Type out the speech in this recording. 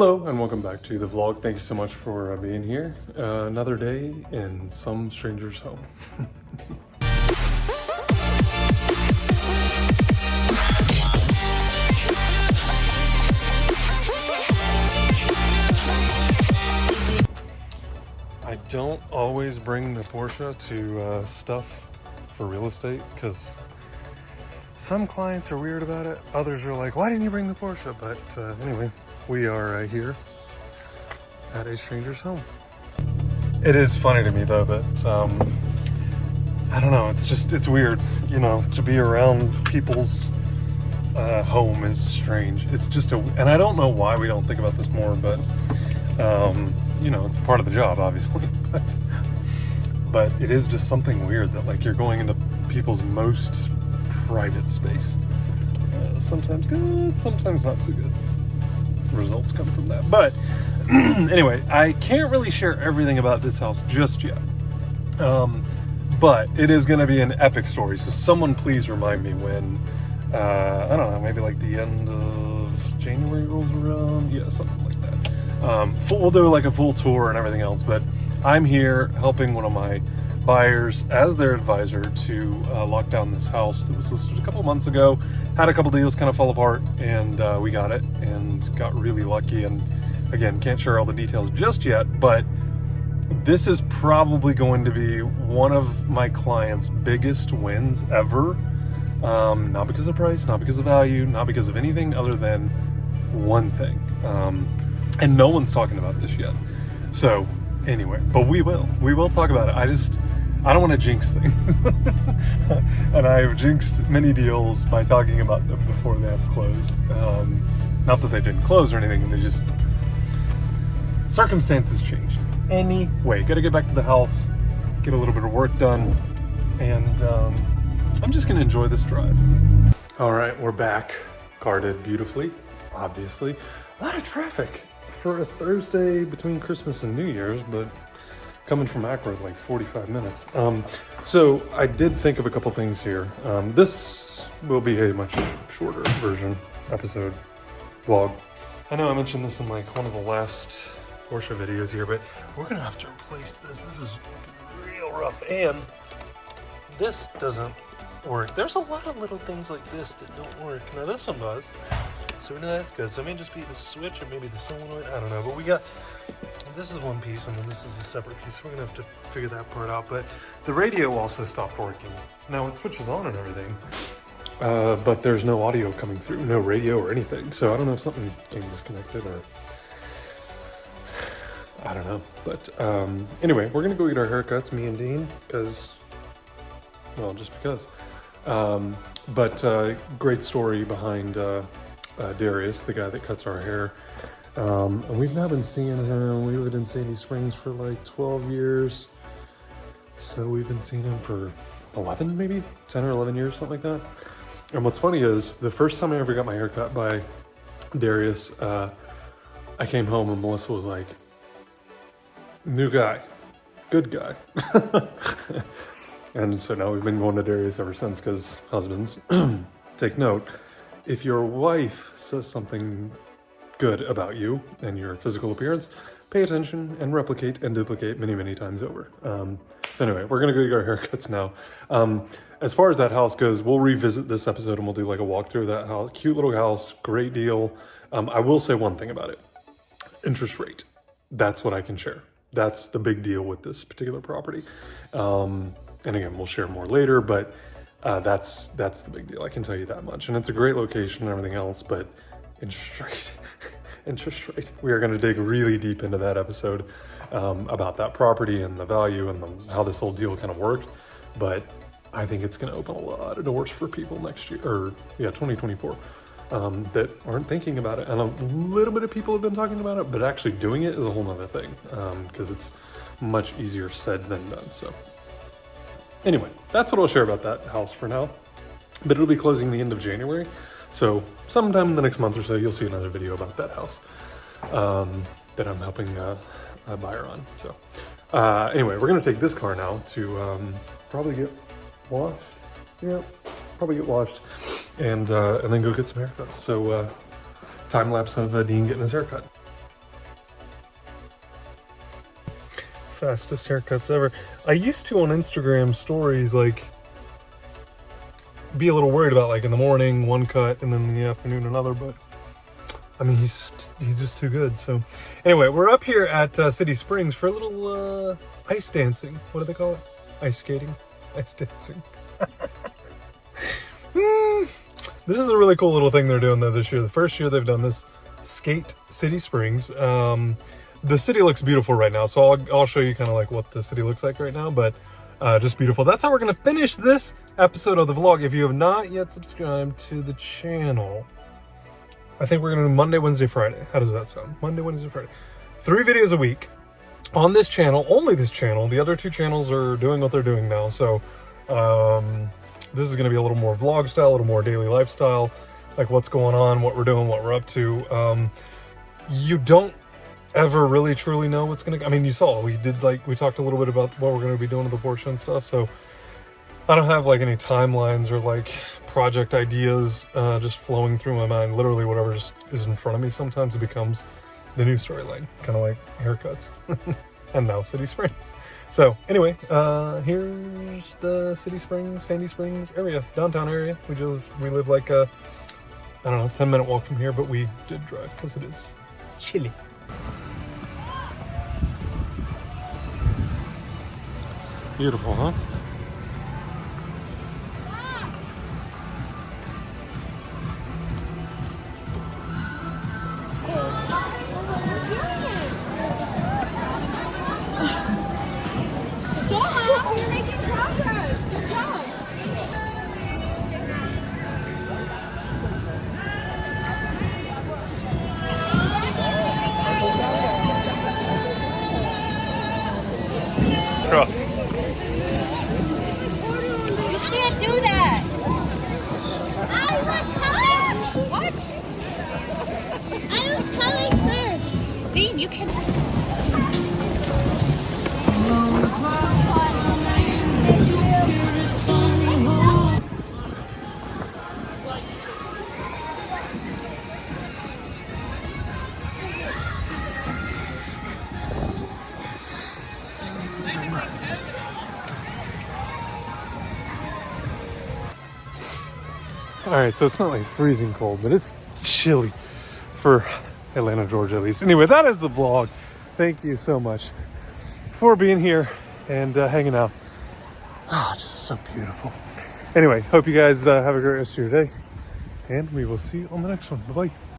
Hello and welcome back to the vlog. Thank you so much for being here. Another day in some stranger's home. I don't always bring the Porsche to stuff for real estate because some clients are weird about it. Others are like, why didn't you bring the Porsche? But anyway, we are here at a stranger's home. It is funny to me though that, I don't know, it's weird, you know, to be around people's home is strange. It's just and I don't know why we don't think about this more, but you know, it's part of the job, obviously, but it is just something weird that like you're going into people's most private space. Sometimes good, sometimes not so good results come from that. But anyway, I can't really share everything about this house just yet. But it is going to be an epic story. So someone please remind me when, I don't know, maybe like the end of January rolls around. Yeah, something like that. We'll do like a full tour and everything else. But I'm here helping one of my buyers as their advisor to lock down this house that was listed a couple months ago. Had a couple deals kind of fall apart, and we got it and got really lucky. And again, can't share all the details just yet, but this is probably going to be one of my clients' biggest wins ever. Not because of price, not because of value, not because of anything other than one thing. And no one's talking about this yet. So anyway, but we will talk about it. I don't want to jinx things. And I've jinxed many deals by talking about them before they have closed. Not that they didn't close or anything, they just, circumstances changed. Anyway, gotta get back to the house, get a little bit of work done, and I'm just gonna enjoy this drive. All right, we're back. Car did beautifully, obviously. A lot of traffic for a Thursday between Christmas and New Year's, but coming from Akron, like 45 minutes. So I did think of a couple things here. This will be a much shorter version, episode, vlog. I know I mentioned this in like one of the last Porsche videos here, but we're gonna have to replace this. This is looking real rough, and this doesn't work. There's a lot of little things like this that don't work. Now this one does, so we know that's good. So it may just be the switch or maybe the solenoid, I don't know. But we got, this is one piece and then this is a separate piece. We're gonna have to figure that part out. But the radio also stopped working. Now it switches on and everything, but there's no audio coming through, no radio or anything. So I don't know if something came disconnected or I don't know. But anyway, we're gonna go get our haircuts, me and Dean, because, well, just because. But great story behind Darius, the guy that cuts our hair. And we've now been seeing him. We lived in Sandy Springs for like 12 years. So we've been seeing him for 11, maybe 10 or 11 years, something like that. And what's funny is the first time I ever got my hair cut by Darius, I came home and Melissa was like, new guy, good guy. And so now we've been going to Darius ever since, because husbands, take note, if your wife says something good about you and your physical appearance, pay attention and replicate and duplicate many, many times over. So anyway, we're gonna go get our haircuts now. As far as that house goes, we'll revisit this episode and we'll do like a walkthrough of that house. Cute little house, great deal. I will say one thing about it, interest rate. That's what I can share. That's the big deal with this particular property. And again, we'll share more later, but that's the big deal. I can tell you that much. And it's a great location and everything else, but interest rate, interest rate. We are going to dig really deep into that episode about that property and the value and how this whole deal kind of worked. But I think it's going to open a lot of doors for people next year, or 2024, that aren't thinking about it. And a little bit of people have been talking about it, but actually doing it is a whole nother thing, because it's much easier said than done. So anyway, that's what I'll share about that house for now, but it'll be closing the end of January. So sometime in the next month or so, you'll see another video about that house that I'm helping a buyer on. So anyway, we're gonna take this car now to probably get washed. Yeah, probably get washed, and then go get some haircuts. So time lapse of Dean getting his haircut. fastest haircuts ever. I used to on Instagram stories, like, be a little worried about, like, in the morning one cut and then in the afternoon another, but I mean, he's just too good. So anyway, we're up here at City Springs for a little ice dancing. What do they call it? Ice skating? Ice dancing. This is a really cool little thing they're doing though this year. The first year they've done this, Skate City Springs. The city looks beautiful right now, so I'll show you kind of like what the city looks like right now, but just beautiful. That's how we're going to finish this episode of the vlog. If you have not yet subscribed to the channel, I think we're going to do Monday, Wednesday, Friday. How does that sound? Monday, Wednesday, Friday. 3 videos a week on this channel, only this channel. The other 2 channels are doing what they're doing now, so this is going to be a little more vlog style, a little more daily lifestyle, like what's going on, what we're doing, what we're up to. You don't ever really truly know what's gonna, I mean, you saw, we talked a little bit about what we're gonna be doing to the Porsche and stuff, so I don't have like any timelines or like project ideas just flowing through my mind. Literally whatever just is in front of me, sometimes it becomes the new storyline, kind of like haircuts. And now City Springs. So anyway, here's the City Springs, Sandy Springs area, downtown area. We live like a, I don't know, 10-minute walk from here, but we did drive because it is chilly. Beautiful, huh? You're making progress. Good job. You can't do that. I was coming. What? I was coming first. Dean, you can. All right, so it's not like freezing cold, but it's chilly for Atlanta, Georgia, at least. Anyway, that is the vlog. Thank you so much for being here and hanging out. Ah, just so beautiful. Anyway, hope you guys have a great rest of your day, and we will see you on the next one. Bye-bye.